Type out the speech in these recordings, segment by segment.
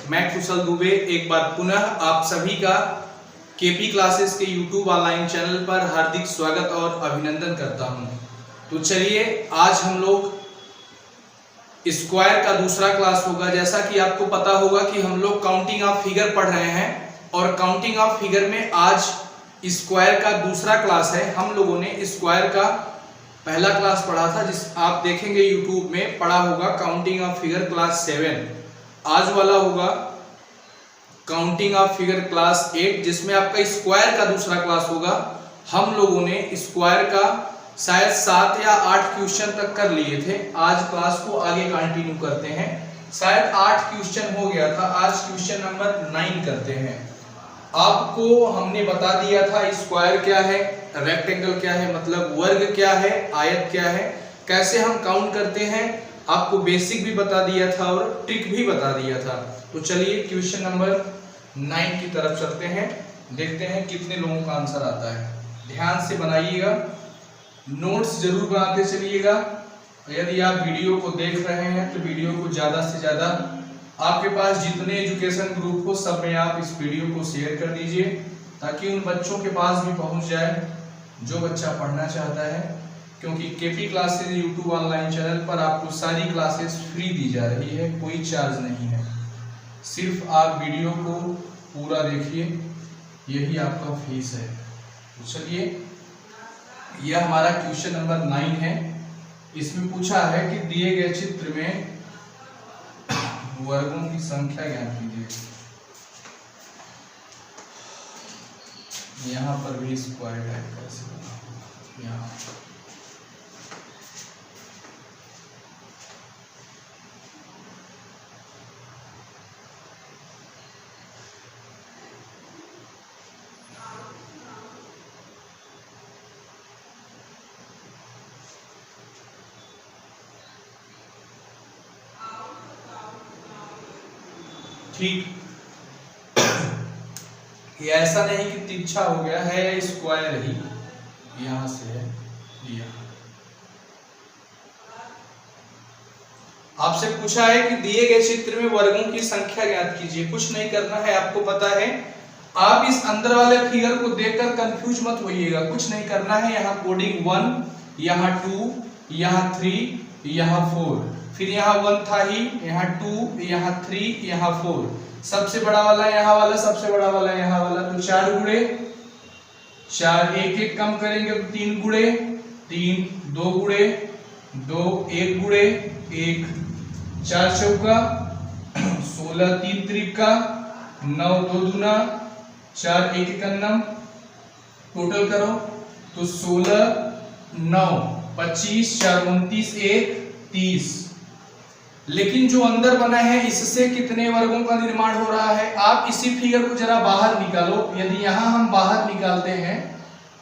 मैं कुशल दुबे एक बार पुनः आप सभी का केपी क्लासेस के यूट्यूब ऑनलाइन चैनल पर हार्दिक स्वागत और अभिनंदन करता हूं। तो चलिए आज हम लोग स्क्वायर का दूसरा क्लास होगा। जैसा कि आपको पता होगा कि हम लोग काउंटिंग ऑफ फिगर पढ़ रहे हैं और काउंटिंग ऑफ फिगर में आज स्क्वायर का दूसरा क्लास है। हम लोगों ने स्क्वायर का पहला क्लास पढ़ा था, जिस आप देखेंगे यूट्यूब में पढ़ा होगा काउंटिंग ऑफ फिगर क्लास 7। आज वाला होगा काउंटिंग ऑफ फिगर क्लास 8, जिसमें आपका स्क्वायर का दूसरा क्लास होगा। हम लोगों ने स्क्वायर का शायद 7 या 8 क्वेश्चन तक कर लिए थे। आज क्लास को आगे कंटिन्यू करते हैं। शायद 8 क्वेश्चन हो गया था, आज क्वेश्चन नंबर 9 करते हैं। आपको हमने बता दिया था स्क्वायर क्या है, रेक्टेंगल क्या है, मतलब वर्ग क्या है, आयत क्या है, कैसे हम काउंट करते हैं, आपको बेसिक भी बता दिया था और ट्रिक भी बता दिया था। तो चलिए क्वेश्चन नंबर 9 की तरफ चलते हैं, देखते हैं कितने लोगों का आंसर आता है। ध्यान से बनाइएगा, नोट्स जरूर बनाते चलिएगा। यदि आप वीडियो को देख रहे हैं तो वीडियो को ज़्यादा से ज़्यादा आपके पास जितने एजुकेशन ग्रुप हो सब में आप इस वीडियो को शेयर कर दीजिए, ताकि उन बच्चों के पास भी पहुंच जाए जो बच्चा पढ़ना चाहता है। क्योंकि KP classes YouTube online channel पर आपको सारी क्लासेस फ्री दी जा रही है, कोई चार्ज नहीं है। सिर्फ आप वीडियो को पूरा देखिए, यही आपका फीस है। तो चलिए, यह हमारा क्वेश्चन नंबर 9 है। इसमें पूछा है कि दिए गए चित्र में वर्गों की संख्या ज्ञात कीजिए। यहाँ पर भी स्क्वायर टाइप कैसे बना होगा, यहाँ ठीक। ये ऐसा नहीं कि तिरछा हो गया है, स्क्वायर ही यहां से है। आपसे पूछा है कि दिए गए चित्र में वर्गों की संख्या ज्ञात कीजिए। कुछ नहीं करना है, आपको पता है। आप इस अंदर वाले फिगर को देखकर कंफ्यूज मत होइएगा, कुछ नहीं करना है। यहाँ कोडिंग 1, यहाँ 2, यहाँ 3, यहाँ 4, फिर यहाँ 1 था ही, यहाँ 2, यहाँ 3, यहाँ 4, सबसे बड़ा वाला यहाँ वाला, सबसे बड़ा वाला यहाँ वाला। तो 4 गुणे 4, एक एक कम करेंगे तो 3 गुणे 3, 2 गुणे 2, 1 गुणे 1, 4 चौका 16, 3 त्रिका 9, 2 दूना 4, 1 एकन्नम, टोटल करो तो 16 9 25, 4 29, 1 30। लेकिन जो अंदर बना है इससे कितने वर्गों का निर्माण हो रहा है? आप इसी फिगर को जरा बाहर निकालो। यदि यहां हम बाहर निकालते हैं,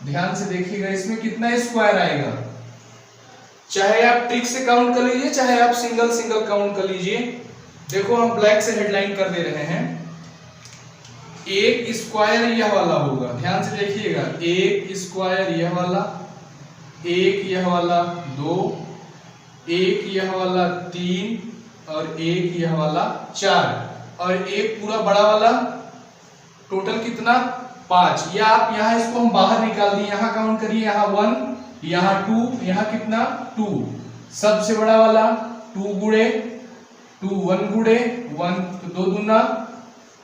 ध्यान से देखिएगा, इसमें कितना स्क्वायर आएगा। चाहे आप ट्रिक से काउंट कर लीजिए, चाहे आप सिंगल सिंगल काउंट कर लीजिए। देखो हम ब्लैक से हेडलाइन कर दे रहे हैं। एक स्क्वायर यह वाला होगा, ध्यान से देखिएगा। एक स्क्वायर यह वाला, एक यह वाला 2, एक यह वाला 3 और एक यह वाला 4 और एक पूरा बड़ा वाला। टोटल कितना? 5। या आप यहाँ इसको हम बाहर निकाल दिए, यहाँ काउंट करिए। यहाँ 1, यहाँ 2, यहाँ कितना 2। सबसे बड़ा वाला 2 गुणे 2, 1 गुणे 1 तो 2 दूना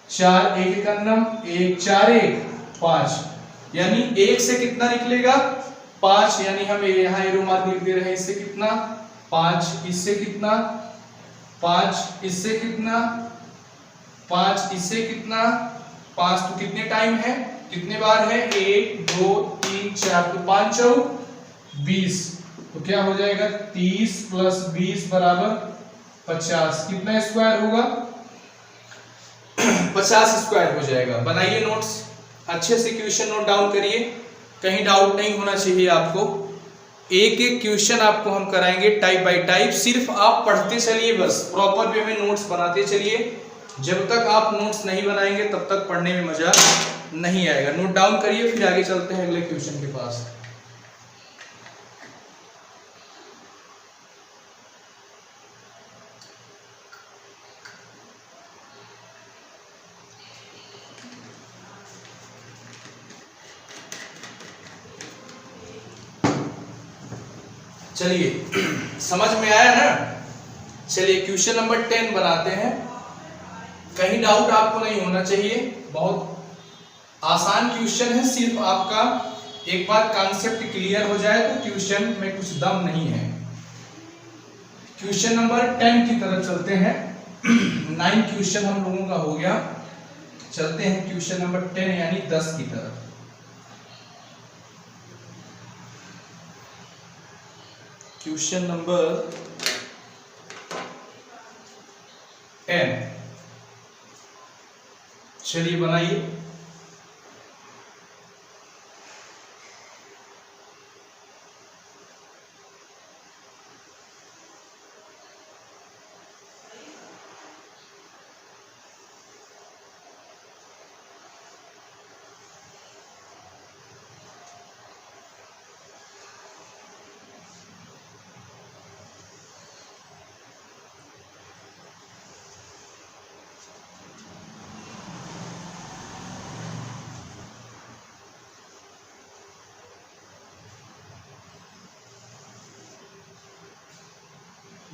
4, 1 एकन्नम 1, 4 1 5। यानी 1 से कितना निकलेगा? 5। यानी हम यहाँ एरो मार्क लिख दे रहे हैं। इससे कितना? 5। इससे कितना? 5। इससे कितना? 5। इससे कितना? 5। तो कितने टाइम है, कितने बार है? 1 2 3 4, तो 5 चौक 20। तो क्या हो जाएगा? 30 प्लस 20 बराबर 50। कितना स्क्वायर होगा? 50 स्क्वायर हो जाएगा। बनाइए नोट्स, अच्छे से क्वेश्चन नोट डाउन करिए, कहीं डाउट नहीं होना चाहिए आपको। एक एक क्वेश्चन आपको हम कराएंगे टाइप बाय टाइप। सिर्फ आप पढ़ते चलिए, बस प्रॉपर वे में नोट्स बनाते चलिए। जब तक आप नोट्स नहीं बनाएंगे तब तक पढ़ने में मजा नहीं आएगा। नोट डाउन करिए, फिर आगे चलते हैं अगले क्वेश्चन के पास। चलिए समझ में आया ना। चलिए क्वेश्चन नंबर 10 बनाते हैं। कहीं डाउट आपको नहीं होना चाहिए, बहुत आसान क्वेश्चन है। सिर्फ आपका एक बार कॉन्सेप्ट क्लियर हो जाए तो क्वेश्चन में कुछ दम नहीं है। क्वेश्चन नंबर 10 की तरफ चलते हैं। 9 क्वेश्चन हम लोगों का हो गया, चलते हैं क्वेश्चन नंबर 10 यानी 10 की तरफ। क्वेश्चन नंबर 10, चलिए बनाइए।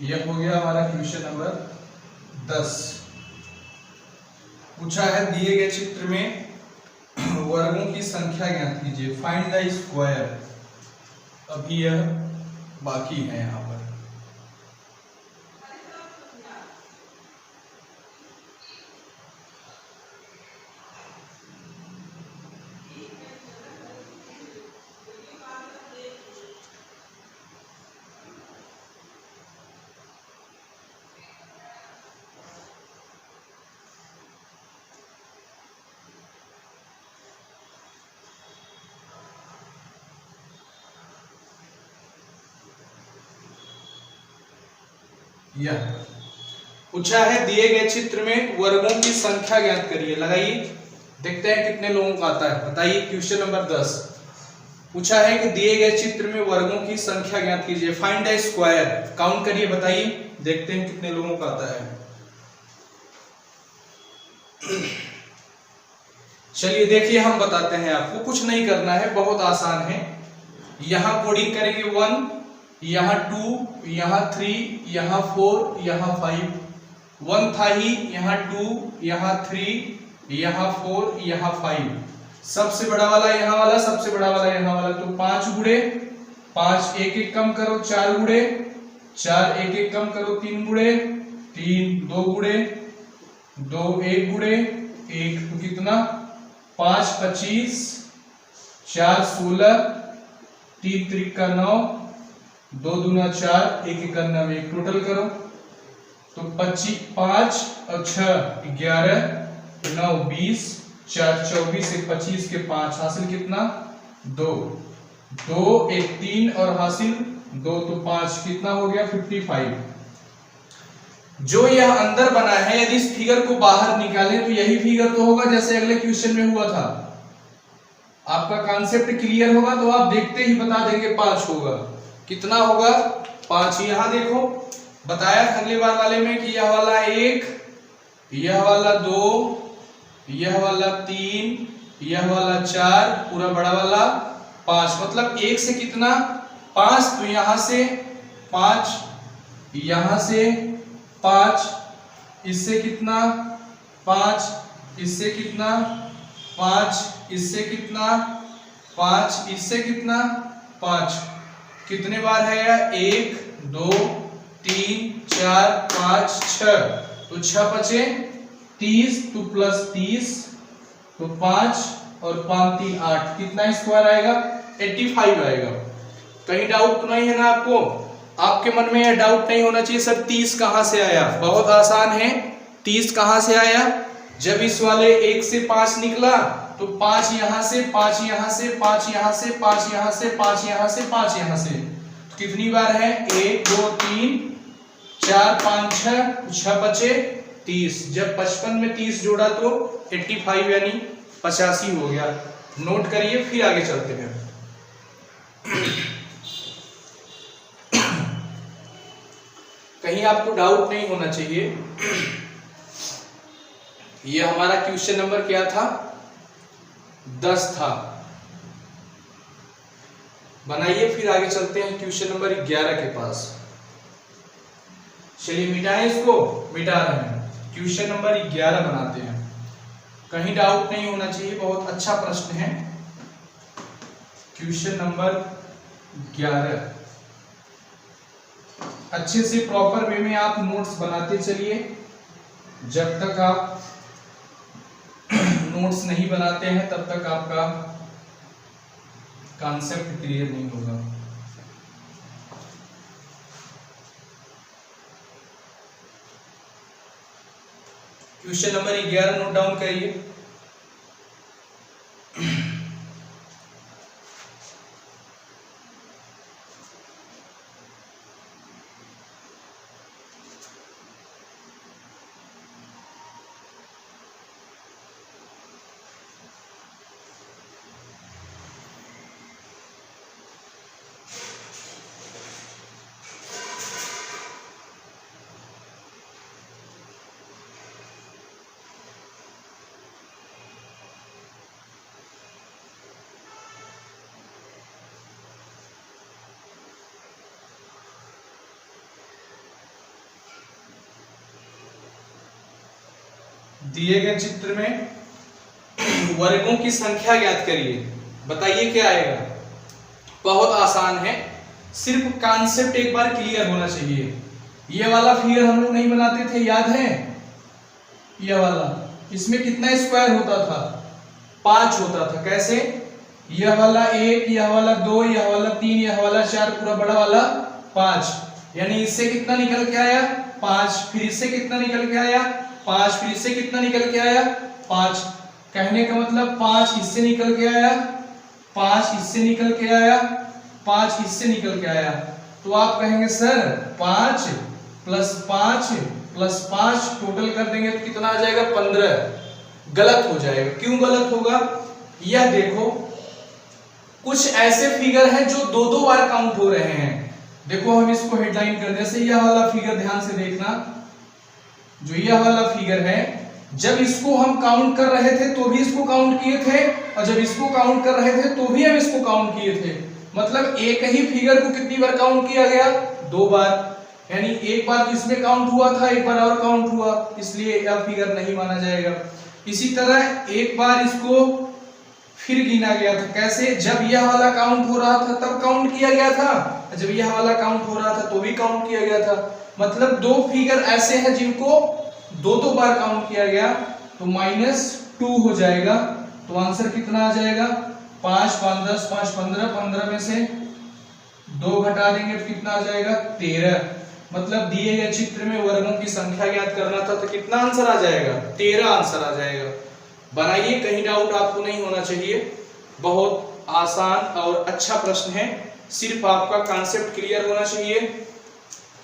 यह हो गया हमारा क्वेश्चन नंबर 10। पूछा है दिए गए चित्र में वर्गों की संख्या ज्ञात कीजिए, फाइंड द स्क्वायर। अभी यह बाकी है यहाँ पर। यह पूछा है दिए गए चित्र में वर्गों की संख्या ज्ञात करिए। लगाइए, देखते हैं कितने लोगों का आता है। बताइए क्वेश्चन नंबर 10 पूछा है कि दिए गए चित्र में वर्गों की संख्या ज्ञात कीजिए, फाइंड द स्क्वायर। काउंट करिए, बताइए, देखते हैं कितने लोगों का आता है। चलिए देखिए, हम बताते हैं आपको, कुछ नहीं करना है, बहुत आसान है। यहां कोडिंग करेंगे 1, यहाँ 2, यहाँ 3, यहाँ 4, यहाँ 5। 1 था ही, यहाँ 2, यहाँ 3, यहाँ 4, यहाँ 5। सबसे बड़ा वाला यहाँ वाला, सबसे बड़ा वाला यहाँ वाला, तो 5 गुणे 5, एक एक कम करो, 4 गुणे 4, एक एक कम करो, 3 गुणे 3, 2 गुणे 2, 1 गुणे 1, तो कितना 5 25, 4 16, 3 त्रिका 9, 2 दूना 4, 1 एका 9, एक टोटल करो तो 25, 5 और 6 11, 9 20, 4 24, 1 25 के 5, हासिल कितना 2, 2 1 3 और हासिल 2, तो 5, कितना हो गया 55। जो यह अंदर बना है, यदि इस फिगर को बाहर निकालें तो यही फिगर तो होगा जैसे अगले क्वेश्चन में हुआ था। आपका कॉन्सेप्ट क्लियर होगा तो आप देखते ही बता देंगे 5 होगा। कितना होगा 5। यहां देखो, बताया था अगली बार वाले में कि यह वाला 1, यह वाला 2, यह वाला 3, यह वाला 4, पूरा बड़ा वाला 5, मतलब 1 से कितना 5, तो यहां से 5, यहां से 5, इससे कितना 5, इससे कितना 5, इससे कितना 5, इससे कितना 5, कितने बार है यह 1 2 3 4 5 6, तो 6 बचे 30, तो प्लस 30, तो 5 और 5 3 8, कितना स्क्वायर आएगा 85 आएगा। कहीं डाउट तो नहीं है ना आपको? आपके मन में यह डाउट नहीं होना चाहिए सर 30 कहां से आया। बहुत आसान है, 30 कहां से आया, जब इस वाले 1 से 5 निकला तो 5 यहां से, 5 यहां से, 5 यहां से, 5 यहां से, 5 यहां से, 5 यहां से, कितनी बार है 1 2 3 4 5 6 बचे 30। जब 55 में 30 जोड़ा तो 85 यानी 85 हो गया। नोट करिए, फिर आगे चलते हैं। कहीं आपको डाउट नहीं होना चाहिए। ये हमारा क्वेश्चन नंबर क्या था 10 था। बनाइए, फिर आगे चलते हैं क्वेश्चन नंबर 11 के पास। चलिए मिटाएं इसको, मिटा रहे हैं। क्वेश्चन नंबर 11 बनाते हैं, कहीं डाउट नहीं होना चाहिए, बहुत अच्छा प्रश्न है। क्वेश्चन नंबर 11 अच्छे से प्रॉपर वे में आप नोट्स बनाते चलिए। जब तक आप नोट्स नहीं बनाते हैं तब तक आपका कॉन्सेप्ट क्लियर नहीं होगा। क्वेश्चन नंबर 11 नोट डाउन करिए। दिए गए चित्र में वर्गों की संख्या ज्ञात करिए। बताइए क्या आएगा। बहुत आसान है, सिर्फ कॉन्सेप्ट एक बार क्लियर होना चाहिए। ये वाला फिगर हम लोग नहीं बनाते थे, याद है? ये वाला, इसमें कितना स्क्वायर होता था? 5 होता था। कैसे? यह वाला 1, यह वाला 2, यह वाला 3, यह वाला 4, पूरा बड़ा वाला 5। यानी इससे कितना निकल के आया? 5। फिर इससे कितना निकल के आया? 5। फिर इससे कितना निकल के आया? 5। कहने का मतलब 5 इससे निकल के आया, 5 इससे निकल के आया, 5 इससे निकल के आया। तो आप कहेंगे सर 5 प्लस 5 प्लस 5 टोटल कर देंगे तो कितना आ जाएगा? 15। गलत हो जाएगा। क्यों गलत होगा? यह देखो, कुछ ऐसे फिगर हैं जो दो दो बार काउंट हो रहे हैं। देखो हम इसको हेडलाइन कर, जैसे यह वाला फिगर ध्यान से देखना, जो यह वाला फिगर है, जब इसको हम काउंट कर रहे थे तो भी इसको काउंट किए थे, और जब इसको काउंट कर रहे थे तो भी हम इसको काउंट किए थे। मतलब एक ही फिगर को कितनी बार काउंट किया गया? 2 बार। यानी एक बार तो इसमें काउंट हुआ था, एक बार और काउंट हुआ, इसलिए यह फिगर नहीं माना जाएगा। इसी तरह एक बार इसको फिर गिना गया था। कैसे? जब यह वाला काउंट हो रहा था तब काउंट किया गया था, जब यह वाला काउंट हो रहा था तो भी काउंट किया गया था। मतलब 2 फिगर ऐसे हैं जिनको 2 बार काउंट किया गया, तो -2 हो जाएगा। तो आंसर कितना आ जाएगा? 5 5 10 5 15, 15 में से 2 घटा देंगे तो कितना आ जाएगा? 13। मतलब दिए गए चित्र में वर्गों की संख्या ज्ञात करना था, तो कितना आंसर आ जाएगा? 13 आंसर आ जाएगा। बनाइए, कहीं डाउट आपको नहीं होना चाहिए। बहुत आसान और अच्छा प्रश्न है, सिर्फ आपका कॉन्सेप्ट क्लियर होना चाहिए।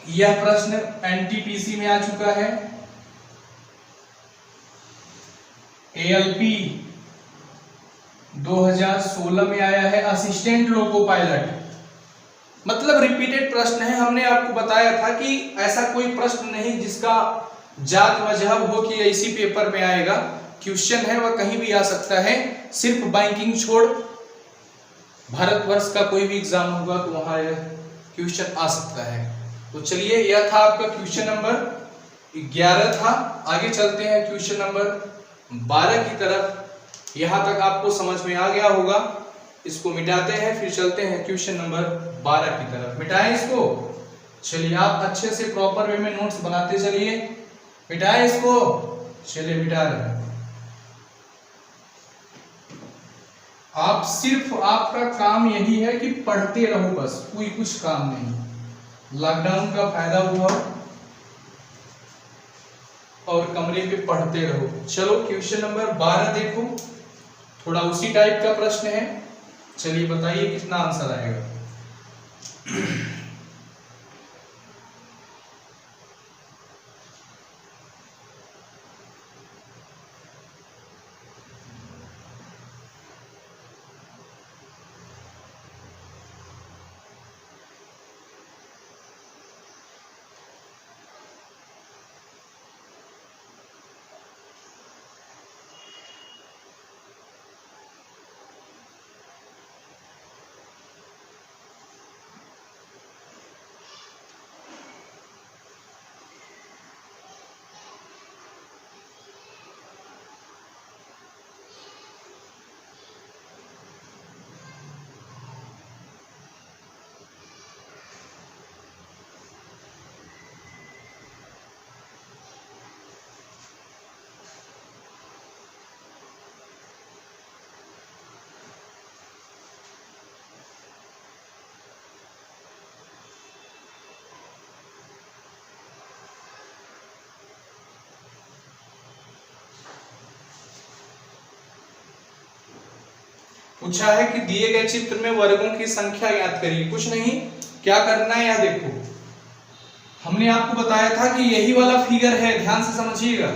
यह प्रश्न एनटीपीसी में आ चुका है, एएलपी 2016 में आया है, असिस्टेंट लोको पायलट। मतलब रिपीटेड प्रश्न है। हमने आपको बताया था कि ऐसा कोई प्रश्न नहीं जिसका जात मजहब हो कि इसी पेपर में आएगा। क्वेश्चन है वह कहीं भी आ सकता है, सिर्फ बैंकिंग छोड़ भारतवर्ष का कोई भी एग्जाम होगा तो वहां यह क्वेश्चन आ सकता है। तो चलिए, यह था आपका क्वेश्चन नंबर 11 था। आगे चलते हैं क्वेश्चन नंबर 12 की तरफ। यहां तक आपको समझ में आ गया होगा। इसको मिटाते हैं, फिर चलते हैं क्वेश्चन नंबर 12 की तरफ। मिटाएं इसको। चलिए, आप अच्छे से प्रॉपर वे में नोट्स बनाते चलिए। मिटाएं इसको। चलिए, मिटा रहे हैं। आप सिर्फ, आपका काम यही है कि पढ़ते रहो, बस कोई कुछ काम नहीं। लॉकडाउन का फायदा हुआ और कमरे पे पढ़ते रहो। चलो क्वेश्चन नंबर 12 देखो, थोड़ा उसी टाइप का प्रश्न है। चलिए बताइए कितना आंसर आएगा। पूछा है कि दिए गए चित्र में वर्गों की संख्या ज्ञात करिए। कुछ नहीं, क्या करना है यह देखो, हमने आपको बताया था कि यही वाला फिगर है, ध्यान से समझिएगा।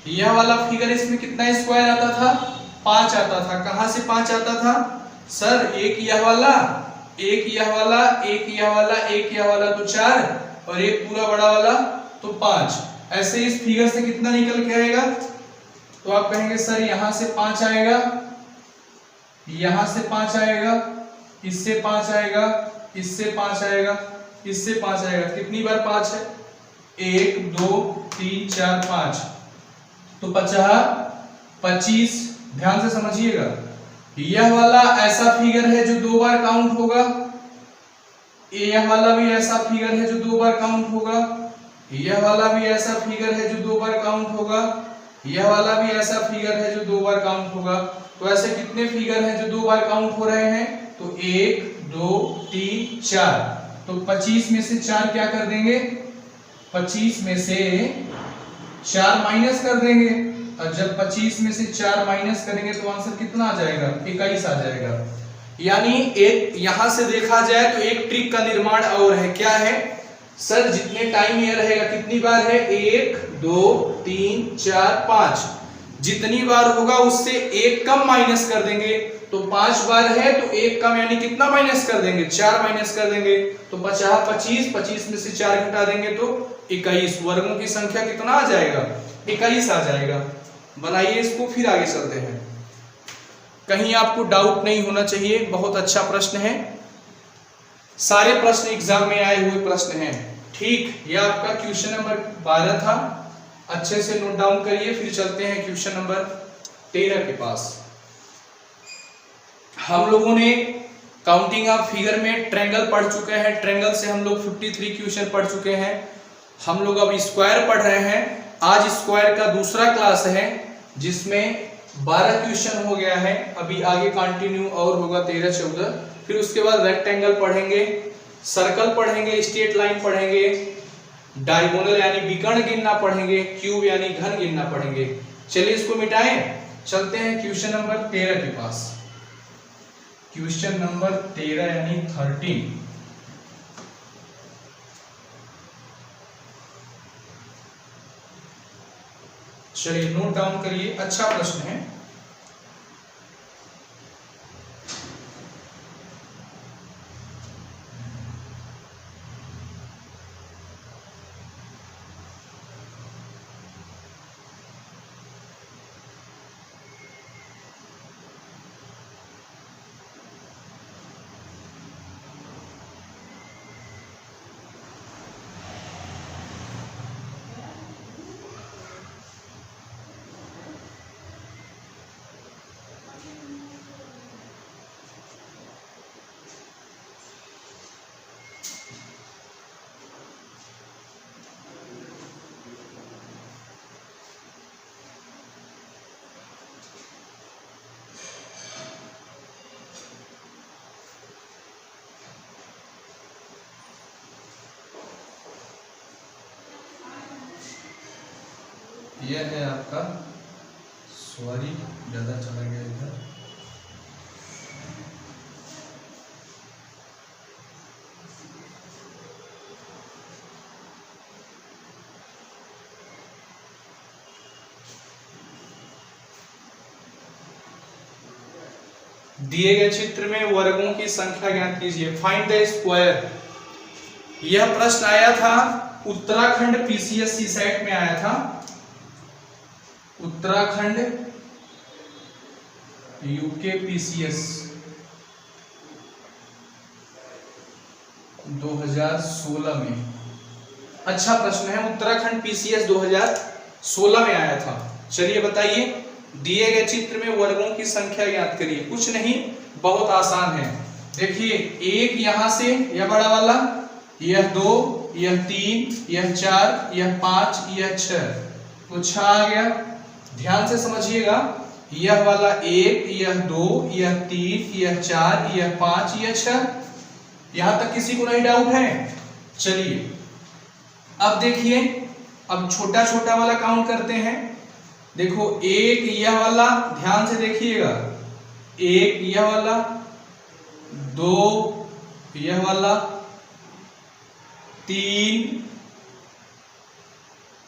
यह वाला फिगर, इसमें कितना स्क्वायर आता था? 5 आता था। कहां से 5 आता था? सर एक यह वाला, एक यह वाला, एक यह वाला, एक यह वाला, तो 4, और एक पूरा बड़ा वाला तो 5। ऐसे इस फिगर से कितना निकल के आएगा? तो आप कहेंगे सर यहां से 5 आएगा, यहां से 5 आएगा, इससे 5 आएगा, इससे 5 आएगा, इससे 5 आएगा। कितनी बार 5 है? 1 2 3 4 5, तो 25। ध्यान से समझिएगा, यह वाला ऐसा फिगर है जो 2 बार काउंट होगा, यह वाला भी ऐसा फिगर है जो 2 बार काउंट होगा, यह वाला भी ऐसा फिगर है जो 2 बार काउंट होगा, यह वाला भी ऐसा फिगर है जो 2 बार काउंट होगा। तो ऐसे कितने फिगर हैं जो 2 बार काउंट हो रहे हैं? तो 1 2 3 4, तो 25 में से 4 क्या कर देंगे? 25 में से 4 माइनस कर देंगे, और जब 25 में से 4 माइनस करेंगे तो आंसर कितना आ जाएगा? 21 आ जाएगा। यानी एक यहां से देखा जाए तो एक ट्रिक का निर्माण और है। क्या है सर? जितने टाइम ये रहेगा, कितनी बार है? 1 2 3 4 5, जितनी बार होगा उससे एक कम माइनस कर देंगे। तो 5 बार है तो एक कम, यानी कितना माइनस कर देंगे? 4 माइनस कर देंगे, तो 25 25 में से 4 घटा देंगे तो 21। वर्गों की संख्या कितना आ जाएगा? 21 आ जाएगा। बनाइए इसको, फिर आगे चलते हैं। कहीं आपको डाउट नहीं होना चाहिए, बहुत अच्छा प्रश्न है, सारे प्रश्न एग्जाम में आए हुए प्रश्न हैं। ठीक, यह आपका क्वेश्चन नंबर 12 था, अच्छे से नोट डाउन करिए। फिर चलते हैं क्वेश्चन नंबर 13 के पास। हम लोगों ने काउंटिंग ऑफ फिगर में ट्रायंगल पढ़ चुके हैं, ट्रायंगल से हम लोग 53 क्वेश्चन पढ़ चुके हैं। हम लोग अब स्क्वायर पढ़ रहे हैं। आज स्क्वायर का दूसरा क्लास है जिसमें 12 क्वेश्चन हो गया है। अभी आगे कंटिन्यू और होगा 13 14, फिर उसके बाद रेक्टेंगल पढ़ेंगे, सर्कल पढ़ेंगे, स्ट्रेट लाइन पढ़ेंगे, डायगोनल यानी विकर्ण गिनना पढ़ेंगे, क्यूब यानी घन गिनना पढ़ेंगे। चलिए इसको मिटाएं, चलते हैं क्वेश्चन नंबर 13 के पास। क्वेश्चन नंबर 13 यानी 13। चलिए नोट डाउन करिए, अच्छा प्रश्न है। यह है आपका, सॉरी ज्यादा चला गया इधर, दिए गए चित्र में वर्गों की संख्या ज्ञात कीजिए, फाइंड द स्क्वायर। यह प्रश्न आया था उत्तराखंड पीसीएस सीसैट में आया था, उत्तराखंड यूके पीसीएस 2016 में। अच्छा प्रश्न है, उत्तराखंड पीसीएस 2016 में आया था। चलिए बताइए, दिए गए चित्र में वर्गों की संख्या ज्ञात करिए। कुछ नहीं, बहुत आसान है। देखिए, एक यहां से यह बड़ा वाला, यह 2, यह 3, यह 4, यह 5, यह 6, तो 6 आ गया। ध्यान से समझिएगा, यह वाला 1, यह 2, यह 3, यह 4, यह 5, यह 6। यहां तक किसी को नहीं डाउट है? चलिए अब देखिए, अब छोटा छोटा वाला काउंट करते हैं। देखो, एक यह वाला, ध्यान से देखिएगा, एक यह वाला, दो यह वाला, तीन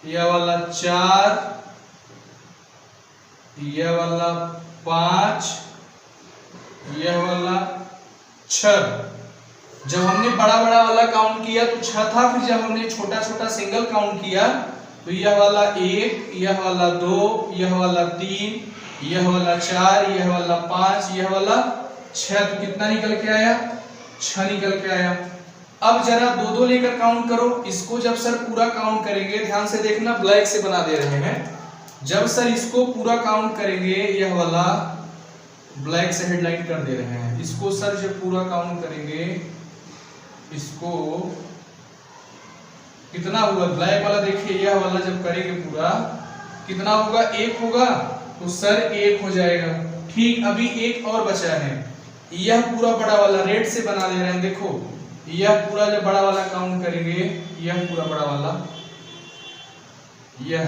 यह वाला, चार यह वाला, पांच यह वाला, छह। जब हमने बड़ा बड़ा वाला काउंट किया तो छह था, फिर जब हमने छोटा छोटा सिंगल काउंट किया तो यह वाला एक, यह वाला दो, यह वाला तीन, यह वाला चार, यह वाला पांच, यह वाला छह। तो कितना निकल के आया? छह निकल के आया। अब जरा दो दो लेकर काउंट करो। इसको जब सर पूरा काउंट करेंगे, ध्यान से देखना, ब्लैक से बना दे रहे हैं। जब सर इसको पूरा काउंट करेंगे, यह वाला ब्लैक से हेडलाइन कर दे रहे हैं। इसको सर जब पूरा काउंट करेंगे, इसको कितना हुआ? ब्लैक वाला देखिए, यह वाला जब करेंगे पूरा कितना होगा? एक होगा। तो सर एक हो जाएगा। ठीक, अभी एक और बचा है। यह पूरा बड़ा वाला रेड से बना दे रहे हैं। देखो, यह पूरा जब बड़ा वाला काउंट करेंगे, यह पूरा बड़ा वाला, यह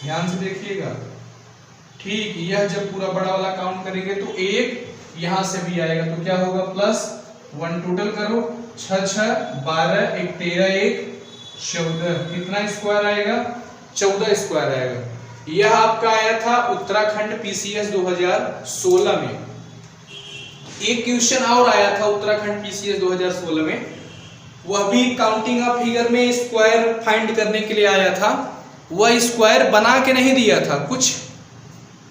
ध्यान से देखिएगा। ठीक, यह जब पूरा बड़ा वाला काउंट करेंगे तो एक यहां से भी आएगा, तो क्या होगा? Plus one. टोटल करो, 6 6 12, एक 13, एक 14। कितना स्क्वायर आएगा? 14 स्क्वायर आएगा। यह आपका आया था उत्तराखंड पीसीएस 2016 में। एक क्वेश्चन और आया था उत्तराखंड पीसीएस 2016 में, वह भी काउंटिंग ऑफ फिगर में स्क्वायर फाइंड करने के लिए आया था। वह स्क्वायर बना के नहीं दिया था, कुछ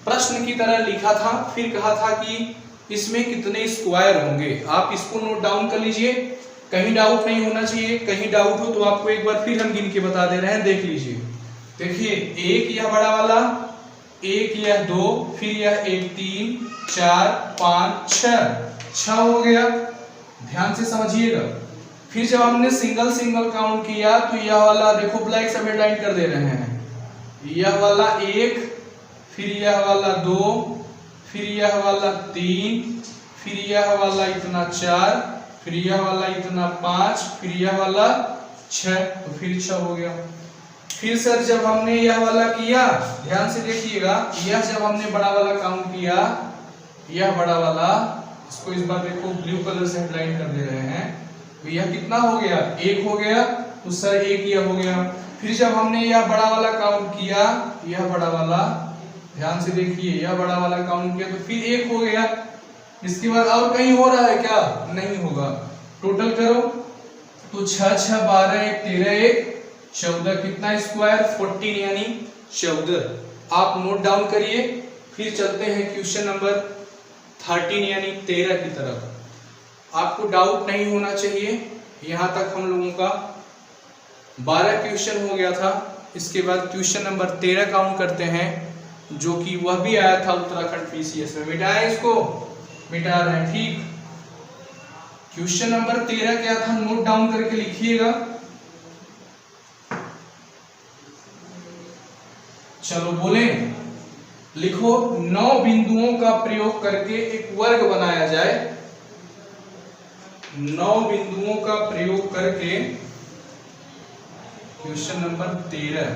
प्रश्न की तरह लिखा था, फिर कहा था कि इसमें कितने स्क्वायर होंगे। आप इसको नोट डाउन कर लीजिए, कहीं डाउट नहीं होना चाहिए। कहीं डाउट हो तो आपको एक बार फिर हम गिन के बता दे रहे हैं, देख लीजिए। देखिए, एक यह बड़ा वाला, एक यह दो, फिर यह एक, तीन, चार, पांच, छह हो गया। ध्यान से समझिएगा। फिर जब हमने सिंगल सिंगल काउंट किया तो यह वाला देखो, ब्लैक से हेडलाइन कर दे रहे हैं। यह वाला एक, फिर यह वाला दो, फिर यह वाला तीन, फिर यह वाला इतना चार, फिर यह वाला इतना पांच, फिर यह वाला छह। तो फिर छह हो गया। फिर सर जब हमने यह वाला किया, ध्यान से देखिएगा, यह जब हमने बड़ा वाला काउंट किया, यह बड़ा वाला, इसको इस बार देखो ब्लू कलर से हेडलाइन कर दे रहे हैं, तो यह कितना हो गया? एक हो गया। तो सर एक यह हो गया। फिर जब हमने यह बड़ा वाला काउंट किया, यह बड़ा वाला, ध्यान से देखिए, यह बड़ा वाला काउंट किया तो फिर एक हो गया। इसके बाद और कहीं हो रहा है क्या? नहीं होगा। टोटल करो तो 6 6 12, एक 13, एक 14। कितना स्क्वायर? 14 यानी 14। आप नोट डाउन करिए। फिर चलते हैं क्वेश्चन नंबर 13 यानी 13 की तरफ। आपको डाउट नहीं होना चाहिए। यहां तक हम लोगों का 12 क्वेश्चन हो गया था। इसके बाद क्वेश्चन नंबर 13 काउंट करते हैं, जो कि वह भी आया था उत्तराखंड पीसीएस में। मिटाएं इसको, मिटा रहे हैं। ठीक, क्वेश्चन नंबर 13 क्या था? नोट डाउन करके लिखिएगा। चलो बोले, लिखो, 9 बिंदुओं का प्रयोग करके एक वर्ग बनाया जाए। 9 बिंदुओं का प्रयोग करके, क्वेश्चन नंबर 13,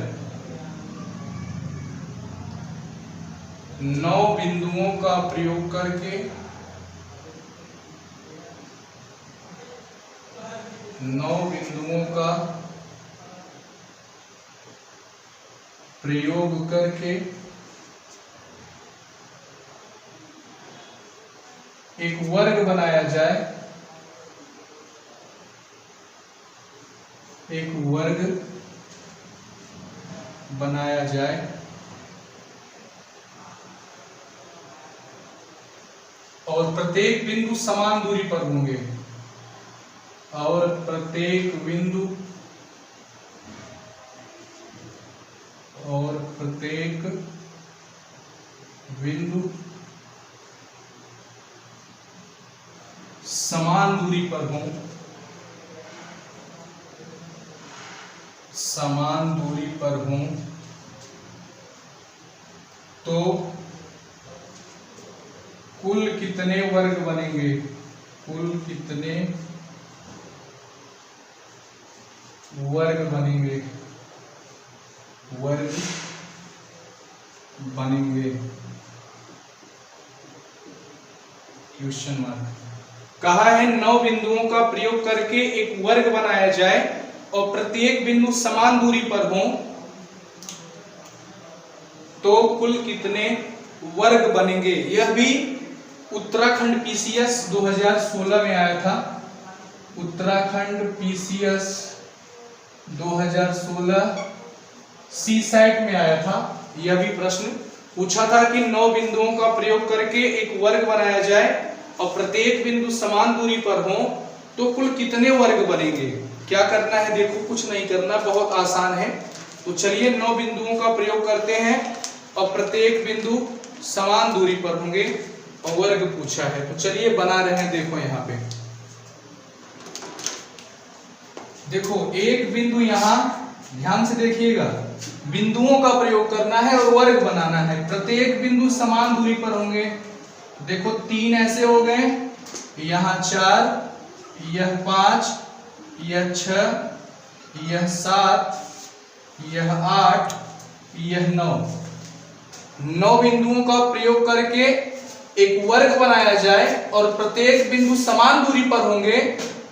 9 बिंदुओं का प्रयोग करके 9 बिंदुओं का प्रयोग करके एक वर्ग बनाया जाए। एक वर्ग बनाया जाए और प्रत्येक बिंदु समान दूरी पर होंगे। और प्रत्येक बिंदु समान दूरी पर हों। समान दूरी पर हों तो कुल कितने वर्ग बनेंगे? कुल कितने वर्ग बनेंगे? वर्ग बनेंगे। Question mark. कहा है 9 बिंदुओं का प्रयोग करके एक वर्ग बनाया जाए और प्रत्येक बिंदु समान दूरी पर हो तो कुल कितने वर्ग बनेंगे। यह भी उत्तराखंड पीसीएस 2016 में आया था। उत्तराखंड पीसीएस 2016 सी साइट में आया था। यह भी प्रश्न पूछा था कि 9 बिंदुओं का प्रयोग करके एक वर्ग बनाया जाए और प्रत्येक बिंदु समान दूरी पर हो तो कुल कितने वर्ग बनेंगे। क्या करना है देखो, कुछ नहीं करना, बहुत आसान है। तो चलिए 9 बिंदुओं का प्रयोग करते हैं और प्रत्येक बिंदु समान दूरी पर होंगे और वर्ग पूछा है। तो चलिए बना रहे हैं। देखो यहाँ पे देखो एक बिंदु, यहाँ ध्यान से देखिएगा, बिंदुओं का प्रयोग करना है और वर्ग बनाना है। प्रत्येक बिंदु समान दूरी पर होंगे। देखो 3 ऐसे हो गए, यहाँ 4, यह 5, यह 6, यह 7, यह 8, यह 9। 9 बिंदुओं का प्रयोग करके एक वर्ग बनाया जाए और प्रत्येक बिंदु समान दूरी पर होंगे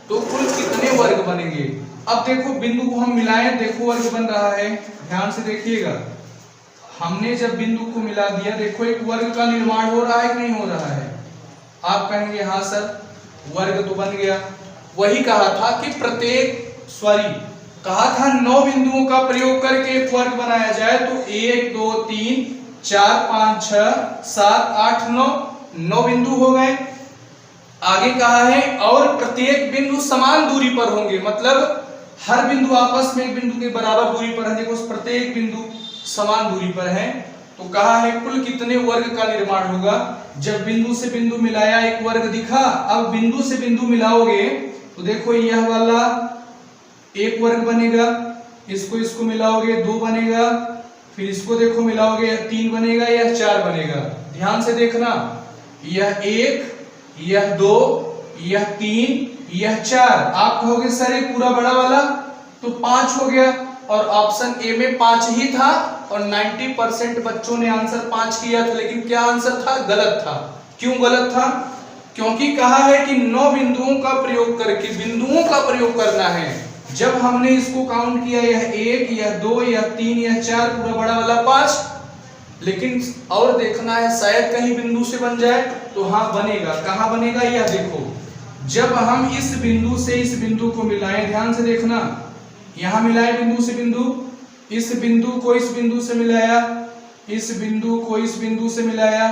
तो कुल कितने वर्ग बनेंगे। अब देखो बिंदु को हम मिलाएं, देखो वर्ग बन रहा है। ध्यान से देखिएगा, हमने जब बिंदु को मिला दिया, देखो एक वर्ग का निर्माण हो रहा है कि नहीं हो रहा है। आप कहेंगे हाँ सर वर्ग तो बन गया। वही कहा था कि कहा था 9 बिंदुओं का प्रयोग करके एक वर्ग बनाया जाए तो 1 2 3 4 5 6 7 8 9 बिंदु हो गए। आगे कहा है और प्रत्येक बिंदु समान दूरी पर होंगे, मतलब हर बिंदु आपस में एक बिंदु के बराबर दूरी पर है। देखो प्रत्येक बिंदु समान दूरी पर है। तो कहा है कुल कितने वर्ग का निर्माण होगा। जब बिंदु से बिंदु मिलाया एक वर्ग दिखा। अब बिंदु से बिंदु मिलाओगे तो देखो यह वाला एक वर्ग बनेगा, इसको मिलाओगे 2 बनेगा, फिर इसको देखो मिलाओगे यह 3 बनेगा, यह 4 बनेगा। ध्यान से देखना, यह 1, यह 2, यह 3, यह 4। आप कहोगे सर ये पूरा बड़ा वाला तो 5 हो गया, और ऑप्शन ए में 5 ही था और 90% बच्चों ने आंसर 5 किया था। लेकिन क्या आंसर था? गलत था। क्यों गलत था? क्योंकि कहा है कि 9 बिंदुओं का प्रयोग करके, बिंदुओं का प्रयोग करना है। जब हमने इसको काउंट किया, यह 1, यह 2, यह 3, यह 4, पूरा बड़ा वाला 5। लेकिन और देखना है शायद कहीं बिंदु से बन जाए तो हाँ बनेगा। कहाँ बनेगा? यह देखो, जब हम इस बिंदु से इस बिंदु को मिलाएं, ध्यान से देखना, यहां मिलाए बिंदु से बिंदु, इस बिंदु को इस बिंदु से मिलाया, इस बिंदु को इस बिंदु से मिलाया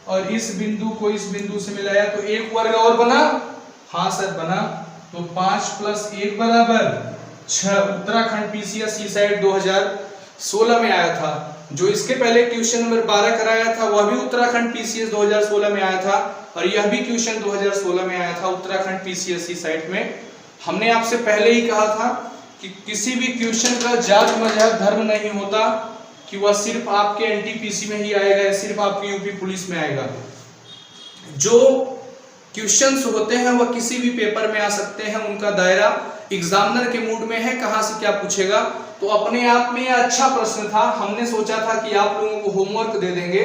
और इस बिंदु को इस बिंदु से मिलाया तो एक वर्ग और बना। हाँ सर बना। तो 5 + 1 = 6। उत्तराखंड पीसीएस सी साइट 2016 में आया था। जो इसके पहले क्वेश्चन नंबर 12 कराया था वह भी उत्तराखंड पीसीएस 2016 में आया था और यह भी क्वेश्चन 2016 में आया था उत्तराखंड पीसीएस सी साइट में। हमने आपसे पहले ही कहा था कि किसी भी क्वेश्चन का जात मजहब धर्म नहीं होता कि वह सिर्फ आपके एनटीपीसी में ही आएगा या सिर्फ आपके यूपी पुलिस में आएगा। जो क्वेश्चंस होते हैं वह किसी भी पेपर में आ सकते हैं। उनका दायरा एग्जामिनर के मूड में है, कहां से क्या पूछेगा। तो अपने आप में यह अच्छा प्रश्न था। हमने सोचा था कि आप लोगों को होमवर्क दे देंगे,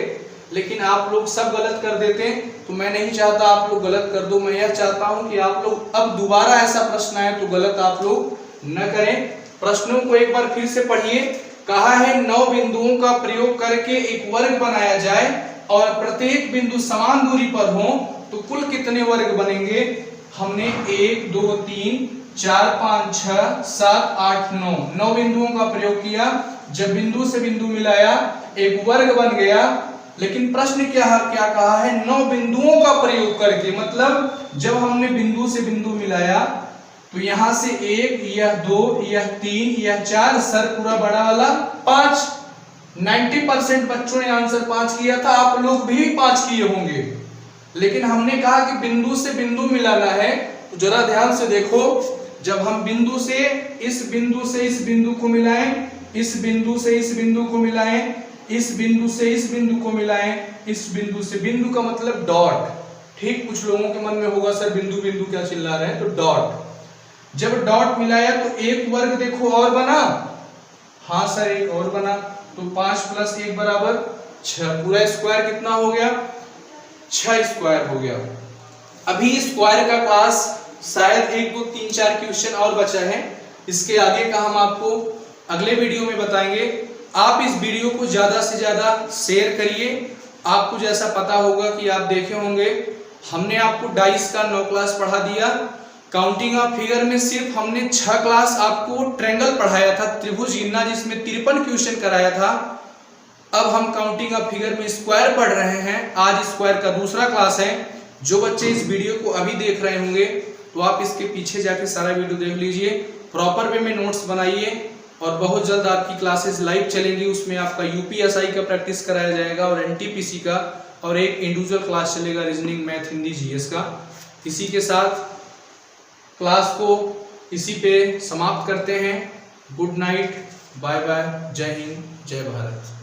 लेकिन आप लोग सब गलत कर देते। तो मैं नहीं चाहता आप लोग गलत कर दो। मैं यह चाहता हूं कि आप लोग अब दोबारा ऐसा प्रश्न आए तो गलत आप लोग न करें। प्रश्नों को एक बार फिर से पढ़िए। कहा है 9 बिंदुओं का प्रयोग करके एक वर्ग बनाया जाए और प्रत्येक बिंदु समान दूरी पर हो तो कुल कितने वर्ग बनेंगे। हमने 1 2 3 4 5 6 7 8 9 बिंदुओं का प्रयोग किया। जब बिंदु से बिंदु मिलाया एक वर्ग बन गया। लेकिन प्रश्न क्या कहा है? 9 बिंदुओं का प्रयोग करके, मतलब जब हमने बिंदु से बिंदु मिलाया तो यहां से 1, यह 2, यह 3, यह 4, सर पूरा बड़ा वाला 5। 90% बच्चों ने आंसर 5 किया था। आप लोग भी 5 किए होंगे। लेकिन हमने कहा कि बिंदु से बिंदु मिलाना है। तो जरा ध्यान से देखो, जब हम बिंदु से इस बिंदु को मिलाएं, इस बिंदु से इस बिंदु को मिलाएं, इस बिंदु से इस बिंदु को मिलाएं, इस बिंदु से, बिंदु का मतलब डॉट। ठीक, कुछ लोगों के मन में होगा सर बिंदु बिंदु क्या चिल्ला रहे हैं, तो डॉट। जब डॉट मिलाया तो एक वर्ग देखो और बना। हाँ सर एक और बना। तो 5 + 1 = 6। पूरा स्क्वायर कितना हो गया? 6 स्क्वायर हो गया। अभी स्क्वायर का क्लास शायद 1 2 3 4 क्वेश्चन और बचा है, इसके आगे का हम आपको अगले वीडियो में बताएंगे। आप इस वीडियो को ज्यादा से ज्यादा शेयर करिए। आपको जैसा पता होगा कि आप देखे होंगे, हमने आपको डाइस का 9 क्लास पढ़ा दिया। काउंटिंग ऑफ फिगर में सिर्फ हमने 6 क्लास आपको ट्रायंगल पढ़ाया था, त्रिभुज गिनना, जिसमें 53 क्वेश्चन कराया था। अब हम काउंटिंग ऑफ फिगर में स्क्वायर पढ़ रहे हैं। आज स्क्वायर का दूसरा क्लास है। जो बच्चे इस वीडियो को अभी देख रहे होंगे तो आप इसके पीछे जाके सारा वीडियो देख लीजिए, प्रॉपर वे में नोट्स बनाइए, और बहुत जल्द आपकी क्लासेस लाइव चलेंगी। उसमें आपका यूपीएसआई का प्रैक्टिस कराया जाएगा और एनटीपीसी का, और एक इंडिविजुअल क्लास चलेगा रीजनिंग, मैथ, हिंदी, जीएस का। इसी के साथ क्लास को इसी पे समाप्त करते हैं। गुड नाइट, बाय बाय, जय हिंद, जय भारत।